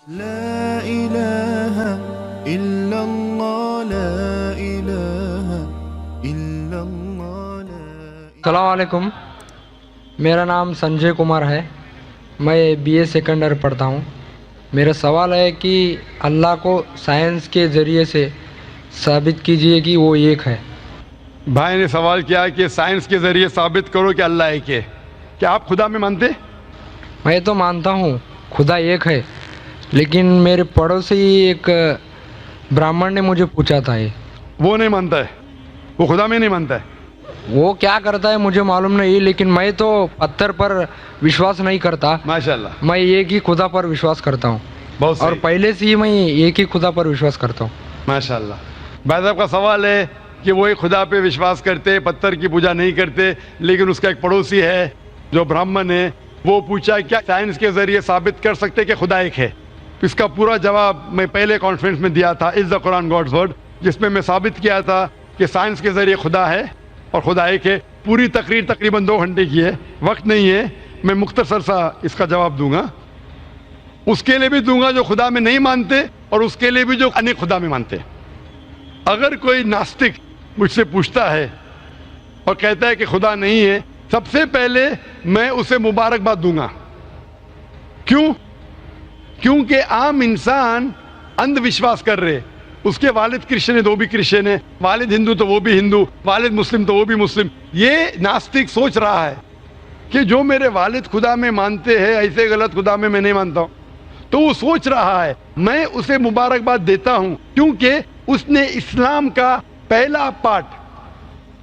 لا إله إلا الله لا إله إلا الله السلام علیکم، میرا نام سنجے کمار ہے، میں BA سیکنڈ ایئر پڑھتا ہوں۔ میرا سوال ہے کہ اللہ کو سائنس کے ذریعے سے ثابت کیجئے کہ وہ ایک ہے۔ بھائی نے سوال کیا کہ سائنس کے ذریعے ثابت کرو کہ اللہ ایک ہے۔ کیا آپ خدا میں مانتے؟ میں تو مانتا ہوں خدا ایک ہے، لیکن میرے پڑوسی ایک برہمن نے مجھے پوچھا تھا وہ نہیں مانتا ہے، وہ خدا میں نہیں مانتا ہے۔ وہ کیا کرتا ہے مجھے معلوم نہیں، لیکن میں تو پتھر پر وشواس نہیں کرتا، ماشاءاللہ، میں ایک ہی خدا پر وشواس کرتا ہوں، بہت اور صحیح، پہلے سے ہی میں ایک ہی خدا پر وشواس کرتا ہوں۔ ماشاءاللہ۔ بھائی صاحب کا سوال ہے کہ وہ ایک خدا پہ وشواس کرتے، پتھر کی پوجا نہیں کرتے، لیکن اس کا ایک پڑوسی ہے جو برہمن ہے، وہ پوچھا کیا سائنس کے ذریعے ثابت کر سکتے کہ خدا ایک ہے؟ اس کا پورا جواب میں پہلے کانفرنس میں دیا تھا، از دا قرآن گاڈز ورڈ، جس میں میں ثابت کیا تھا کہ سائنس کے ذریعے خدا ہے اور خدا ایک ہے۔ پوری تقریر تقریباً 2 گھنٹے کی ہے، وقت نہیں ہے، میں مختصر سا اس کا جواب دوں گا۔ اس کے لیے بھی دوں گا جو خدا میں نہیں مانتے، اور اس کے لیے بھی جو انیک خدا میں مانتے۔ اگر کوئی ناستک مجھ سے پوچھتا ہے اور کہتا ہے کہ خدا نہیں ہے، سب سے پہلے میں اسے مبارکباد دوں گا۔ کیوں؟ کیونکہ عام انسان اندھ وشواس کر رہے، اس کے والد کرسچن ہے تو وہ بھی کرسچن ہے، والد ہندو تو وہ بھی ہندو، والد مسلم تو وہ بھی مسلم۔ یہ ناستک سوچ رہا ہے کہ جو میرے والد خدا میں مانتے ہیں ایسے غلط خدا میں نہیں مانتا ہوں، تو وہ سوچ رہا ہے۔ میں اسے مبارکباد دیتا ہوں کیونکہ اس نے اسلام کا پہلا پارٹ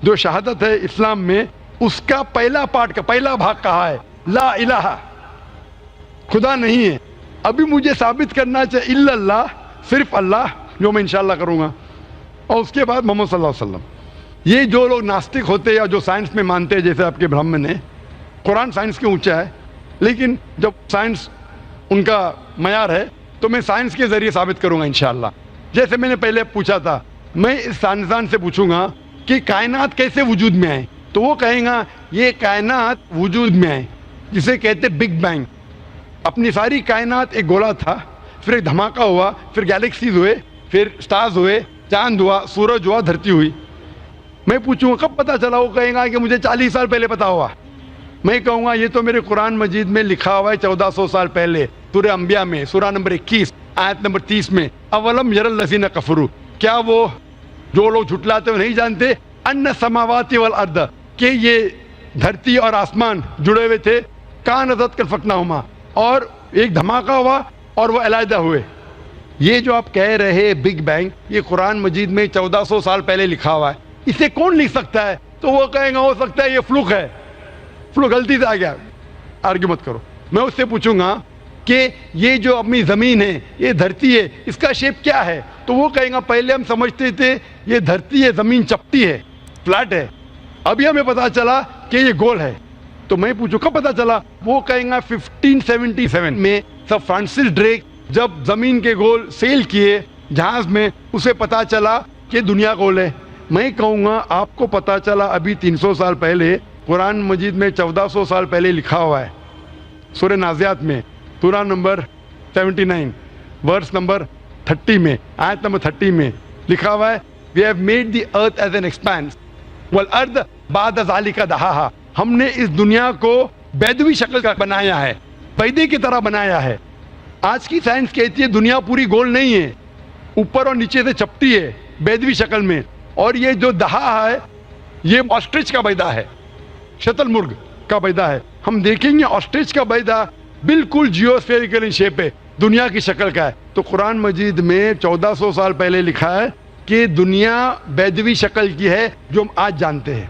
جو شہادت ہے اسلام میں، اس کا پہلا پارٹ کا پہلا بھاگ کہا ہے لا الہ، خدا نہیں ہے۔ ابھی مجھے ثابت کرنا چاہیے الا اللہ، صرف اللہ، جو میں انشاءاللہ کروں گا، اور اس کے بعد محمد صلی اللہ علیہ وسلم۔ یہ جو لوگ ناستک ہوتے یا جو سائنس میں مانتے ہیں، جیسے آپ کے برہمن ہیں، قرآن سائنس کے اونچا ہے، لیکن جب سائنس ان کا معیار ہے تو میں سائنس کے ذریعے ثابت کروں گا انشاءاللہ۔ جیسے میں نے پہلے پوچھا تھا، میں اس سائنسدان سے پوچھوں گا کہ کائنات کیسے وجود میں آئے، تو وہ کہیں گا یہ کائنات وجود میں آئے جسے کہتے بگ بینگ۔ اپنی ساری کائنات ایک گولا تھا، پھر ایک دھماکہ ہوا، پھر گیلیکسیز ہوئے، پھر سٹارز ہوئے، چاند ہوا، سورج ہوا، دھرتی ہوئی۔ میں پوچھوں گا کب پتہ چلا، وہ کہیں گا کہ مجھے 40 سال پہلے پتہ ہوا۔ میں کہوں گا یہ تو میرے قرآن مجید میں لکھا ہوا ہے 1400 سال پہلے، سورہ انبیاء میں، سورہ نمبر 21 آیت نمبر 30 میں، اولم یر الذین کفروا، کیا وہ جو لوگ جھٹلاتے ہوئے نہیں جانتے، ان السماوات والارض، کہ یہ دھرتی اور آسمان جڑے ہوئے تھے، کانت کالفقناہما، اور ایک دھماکہ ہوا اور وہ علیحدہ ہوئے۔ یہ جو آپ کہہ رہے بگ بینگ، یہ قرآن مجید میں 1400 سال پہلے لکھا ہوا ہے، اسے کون لکھ سکتا ہے؟ تو وہ کہیں گا ہو سکتا ہے یہ فلوک ہے، فلوک غلطی سے آ گیا، آرگیو مت کرو۔ میں اس سے پوچھوں گا کہ یہ جو اپنی زمین ہے، یہ دھرتی ہے، اس کا شیپ کیا ہے؟ تو وہ کہیں گا پہلے ہم سمجھتے تھے یہ دھرتی ہے، زمین چپٹی ہے، فلیٹ ہے، ابھی ہمیں پتا چلا کہ یہ گول ہے۔ تو میں پوچھوں کب پتا چلا؟ وہ کہیں گا 1577 میں سر فرانسس ڈریک جب زمین کے گول سیل کیے جہاز میں، اسے پتا چلا کہ دنیا گول ہے۔ میں کہوں گا آپ کو پتا چلا ابھی 300 سال پہلے، قرآن مجید میں 1400 سال پہلے لکھا ہوا ہے، سورہ نازعات میں، سورہ نمبر 79 ورس نمبر 30 میں، آیت نمبر 30 میں لکھا ہوا ہے we have made the earth as an expanse والارض بعد ذلك دحاها، ہم نے اس دنیا کو بیدوی شکل کا بنایا ہے، پیدے کی طرح بنایا ہے۔ آج کی سائنس کہتی ہے دنیا پوری گول نہیں ہے، اوپر اور نیچے سے چپٹی ہے بیدوی شکل میں، اور یہ جو دہا ہے یہ آسٹرچ کا بیضہ ہے، شتل مرغ کا بیضہ ہے۔ ہم دیکھیں گے آسٹرچ کا بیضہ بالکل جیوسفیریکل ان شیپ ہے، دنیا کی شکل کا ہے۔ تو قرآن مجید میں 1400 سال پہلے لکھا ہے کہ دنیا بیدوی شکل کی ہے جو ہم آج جانتے ہیں۔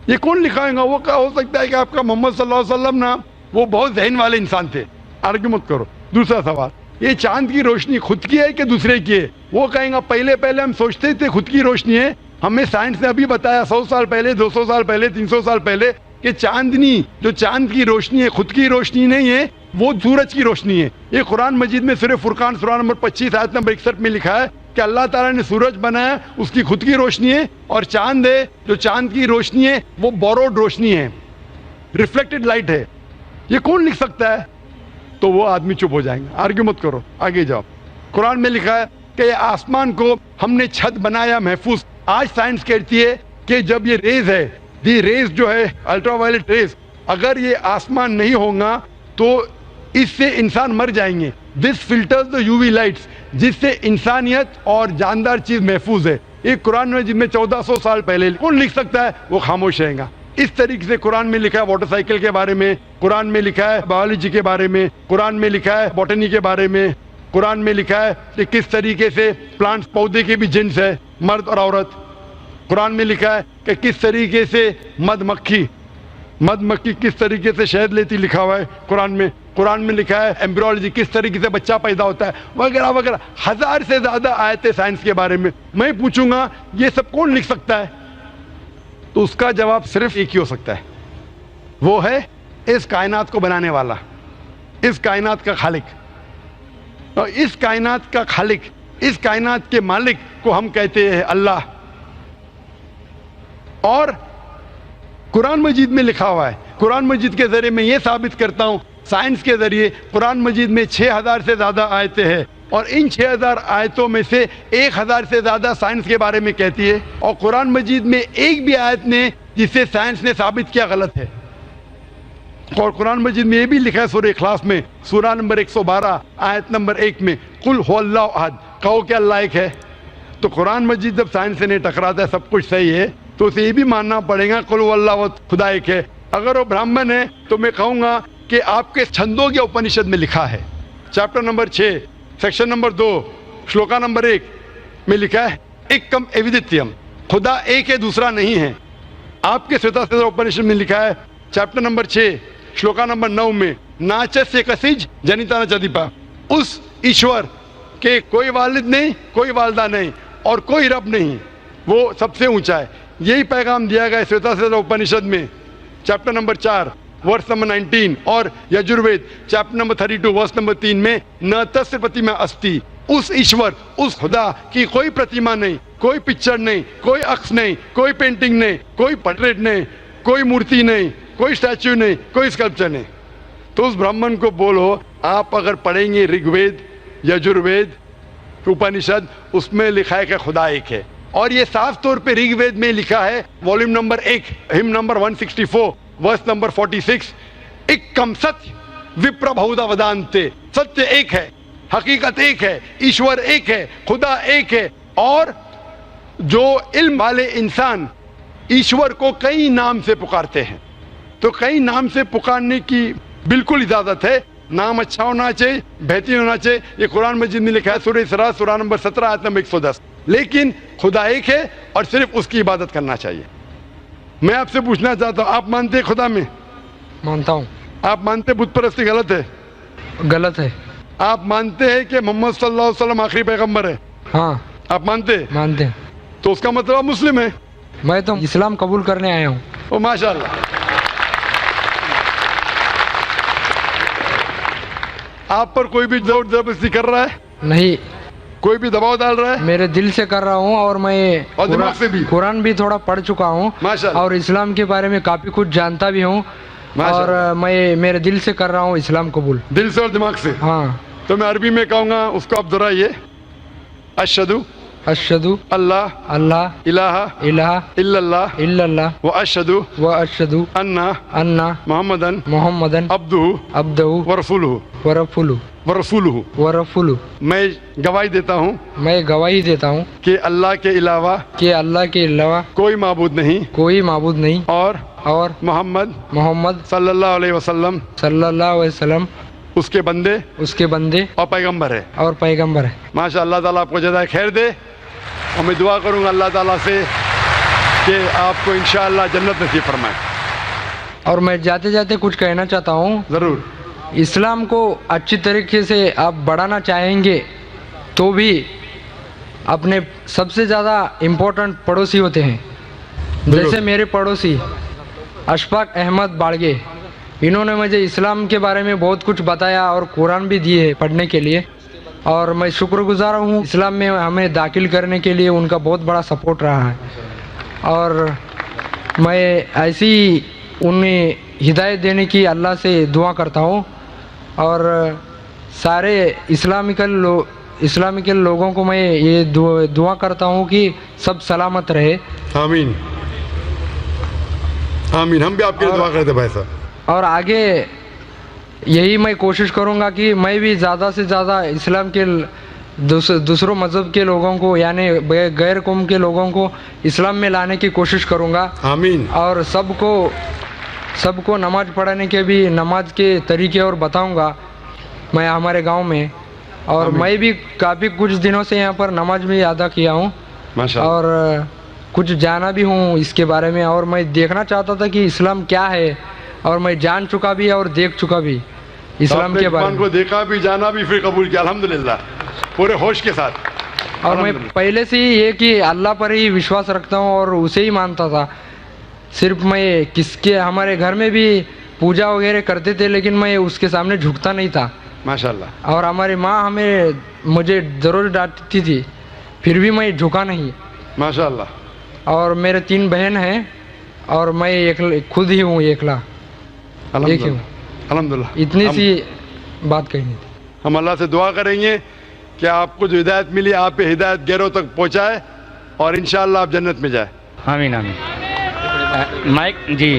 یہ کون لکھائے گا؟ وہ کیا ہو سکتا ہے کہ آپ کا محمد صلی اللہ علیہ وسلم نا وہ بہت ذہن والے انسان تھے، آرگیو مت کرو۔ دوسرا سوال، یہ چاند کی روشنی خود کی ہے کہ دوسرے کی ہے؟ وہ کہیں گا پہلے ہم سوچتے تھے خود کی روشنی ہے، ہمیں سائنس نے ابھی بتایا 100 سال پہلے، 200 سال پہلے، 300 سال پہلے کہ چاندنی جو چاند کی روشنی ہے خود کی روشنی نہیں ہے، وہ سورج کی روشنی ہے۔ یہ قرآن مجید میں سورہ فرقان سورہ نمبر 25 آیت نمبر 61 میں لکھا ہے کہ اللہ تعالیٰ نے سورج بنایا، اس کی خود کی روشنی ہے، اور چاند ہے جو چاند کی روشنی ہے وہ بوروڈ روشنی ہے، ریفلیکٹڈ لائٹ ہے۔ یہ کون لکھ سکتا ہے؟ تو وہ آدمی چپ ہو جائیں گے. آرگیو مت کرو, آگے جاؤ. قرآن میں لکھا ہے کہ آسمان کو ہم نے چھت بنایا محفوظ. آج سائنس کہتی ہے کہ جب یہ ریز ہے, دی ریز جو ہے الٹرا وائلٹ ریز, اگر یہ آسمان نہیں ہوگا تو اس سے انسان مر جائیں گے. This filters the U V lights, جس سے انسانیت اور جاندار چیز محفوظ ہے. ایک قرآن میں جن میں 1400 سال پہلے کون لکھ سکتا ہے, وہ خاموش رہے گا. اس طریقے سے قرآن میں لکھا ہے واٹر سائیکل کے بارے میں, قرآن میں لکھا ہے بایولوجی کے بارے میں, قرآن میں لکھا ہے بوٹنی کے بارے میں, قرآن میں لکھا ہے کہ کس طریقے سے پلانٹس پودے کے بھی جنس ہے, مرد اور عورت. قرآن میں لکھا ہے کہ کس طریقے سے مد مکھی کس طریقے سے شہد لیتی, لکھا ہوا ہے قرآن میں. قرآن میں لکھا ہے ایمبریولوجی, کس طریقے سے بچہ پیدا ہوتا ہے, وغیرہ وغیرہ. 1000 سے زیادہ آیتیں سائنس کے بارے میں. میں پوچھوں گا یہ سب کون لکھ سکتا ہے, تو اس کا جواب صرف ایک ہی ہو سکتا ہے, وہ ہے اس کائنات کو بنانے والا, اس کائنات کا خالق. اور اس کائنات کا خالق, اس کائنات کے مالک کو ہم کہتے ہیں اللہ. اور قرآن مجید میں لکھا ہوا ہے, قرآن مجید کے ذریعے میں یہ ثابت کرتا ہوں, سائنس کے ذریعے قرآن مجید میں 6000 سے زیادہ آیتیں ہیں, اور ان 6000 آیتوں میں سے 1000 سے زیادہ سائنس کے بارے میں کہتی ہے, اور قرآن مجید میں ایک بھی آیت نے جسے سائنس نے ثابت کیا غلط ہے. اور قرآن مجید میں یہ بھی لکھا ہے سورہ اخلاص میں, سورہ نمبر 112 آیت نمبر 1 میں, قل هو اللہ احد, کہو کہ اللہ ایک ہے. تو قرآن مجید جب سائنس سے نہیں ٹکراتا ہے, سب کچھ صحیح ہے, تو اسے یہ بھی ماننا پڑے گا قل هو اللہ احد, خدا ایک ہے. اگر وہ برہمن ہے تو میں کہوں گا کہ آپ کے چھندوں کے اپنشد میں لکھا ہے, chapter number 6 section number 2 shloka number 1 میں لکھا ہے ایکم ایودتیم, خدا ایک ہے دوسرا نہیں ہے. آپ کے سوتا سوتا اپنشد میں لکھا ہے چیپٹر نمبر 6 شلوکا نمبر 9 میں ناچس کسج جنیتا نچدیپا, اس ایشور کے کوئی والد نہیں, کوئی والدہ نہیں, اور کوئی رب نہیں, وہ سب سے اونچا ہے. یہی پیغام دیا گیا سوتا سوتا اپنشد میں چیپٹر نمبر 4 ورس نمبر 19, اور Yajurveda chapter number 32 verse number 3 میں نہ تسر پرتیما استی, اس ایشور, اس خدا کی کوئی پرتیما نہیں, کوئی پکچر نہیں, کوئی عکس نہیں, کوئی پینٹنگ نہیں, کوئی پورٹریٹ نہیں, کوئی مورتی نہیں, کوئی اسٹیچو نہیں, کوئی اسکلپچر نہیں. تو اس برہمن کو بولو, آپ اگر پڑھیں گے رگ وید, یجروید, اپنشد, اس میں لکھا ہے کہ خدا ایک ہے. اور یہ صاف طور پہ رگ وید میں لکھا ہے والیوم نمبر 1 ہم نمبر 164 ورس نمبر 46, ایکم ستیہ وپر بہودا ودانتے, ستیہ ایک ہے, حقیقت ایک ہے, ایشور ایک ہے, خدا ایک ہے. اور جو علم والے انسان ایشور کو کئی نام سے پکارتے ہیں, تو کئی نام سے پکارنے کی بالکل اجازت ہے. نام اچھا ہونا چاہیے, بہترین ہونا چاہیے. یہ قرآن مجید میں لکھا ہے سورہ اسراء سورہ نمبر 17 آیت نمبر 110. لیکن خدا ایک ہے اور صرف اس کی عبادت کرنا چاہیے. میں آپ سے پوچھنا چاہتا ہوں, آپ مانتے ہیں خدا میں؟ مانتا ہوں. آپ مانتے بت پرستی غلط ہے؟ غلط ہے. آپ مانتے ہیں کہ محمد صلی اللہ علیہ وسلم آخری پیغمبر ہے؟ ہاں آپ مانتے ہیں؟ مانتے ہیں. تو اس کا مطلب آپ مسلم ہے. میں تو اسلام قبول کرنے آیا ہوں. او ماشاء اللہ. آپ پر کوئی بھی زور زبردستی کر رہا ہے؟ نہیں, کوئی بھی دباؤ ڈال رہا ہے؟ میرے دل سے کر رہا ہوں, اور میں اور دماغ سے بھی؟ قرآن بھی تھوڑا پڑھ چکا ہوں, ماشاءاللہ. اور اسلام کے بارے میں کافی کچھ جانتا بھی ہوں, اور ماشاءاللہ. میں میرے دل سے کر رہا ہوں اسلام قبول. دل سے اور دماغ سے؟ ہاں. تو میں عربی میں کہوں گا اس کو آپ دہرائیے. اشہدو اشہدو اللہ اللہ الہ الہ الا اللہ الا اللہ و اشہدو و اشہدو انا ان محمدن محمدن عبدہ عبدہ ورسولہ ورسولہ. میں گواہی دیتا ہوں گواہی دیتا ہوں کہ اللہ کے علاوہ کہ اللہ کے علاوہ کوئی معبود نہیں, کوئی معبود نہیں, اور محمد صلی اللہ علیہ وسلم صلی اللہ علیہ وسلم اس کے بندے اور پیغمبر ہے. ماشاء اللہ تعالیٰ آپ کو جزائے خیر دے, اور میں دعا کروں گا اللہ تعالیٰ سے کہ آپ کو انشاءاللہ جنت نصیب فرمائے. اور میں جاتے جاتے کچھ کہنا چاہتا ہوں. ضرور. اسلام کو اچھی طریقے سے آپ بڑھانا چاہیں گے تو بھی اپنے سب سے زیادہ امپورٹنٹ پڑوسی ہوتے ہیں. جیسے میرے پڑوسی اشفاق احمد باڑگے, انہوں نے مجھے اسلام کے بارے میں بہت کچھ بتایا اور قرآن بھی دیے پڑھنے کے لیے, اور میں شکر گزار ہوں. اسلام میں ہمیں داخل کرنے کے لیے ان کا بہت بڑا سپورٹ رہا ہے, اور میں ایسی انہیں ہدایت دینے کی اللہ سے دعا کرتا ہوں. اور سارے اسلامیکل لوگوں کو میں یہ دعا کرتا ہوں کہ سب سلامت رہے. آمین آمین. ہم بھی آپ کے لیے دعا کرتے ہیں بھائی صاحب. اور آگے یہی میں کوشش کروں گا کہ میں بھی زیادہ سے زیادہ اسلام کے دوسروں مذہب کے لوگوں کو یعنی غیر قوم کے لوگوں کو اسلام میں لانے کی کوشش کروں گا. آمین. اور سب کو نماز پڑھنے کے بھی نماز کے طریقے اور بتاؤں گا میں ہمارے گاؤں میں. اور میں بھی کافی کچھ دنوں سے یہاں پر نماز بھی ادا کیا ہوں اور کچھ جانا بھی ہوں اس کے بارے میں. اور میں دیکھنا چاہتا تھا کہ اسلام کیا ہے اور میں جان چکا بھی اور دیکھ چکا بھی اسلام کے بارے میں. کو دیکھا بھی جانا بھی پھر قبول کیا الحمدللہ پورے ہوش کے ساتھ. اور میں پہلے سے ہی یہ کہ اللہ پر ہی وشواس رکھتا ہوں اور اسے ہی مانتا تھا. صرف میں ہمارے گھر میں بھی پوجا وغیرہ کرتے تھے لیکن میں اس کے سامنے جھکتا نہیں تھا. ماشاءاللہ. اور ہماری ماں مجھے ضرور ڈانٹتی تھی پھر بھی میں جھکا نہیں. ماشاءاللہ. اور میرے 3 بہن ہیں اور میں خود ہی ہوں اکیلا. الحمدللہ. اتنی سی بات کہنی تھی. ہم اللہ سے دعا کریں گے کہ آپ کو جو ہدایت ملی آپ پہ ہدایت غیروں تک پہنچائے اور انشاءاللہ آپ جنت میں جائیں. آمین آمین. مائک جی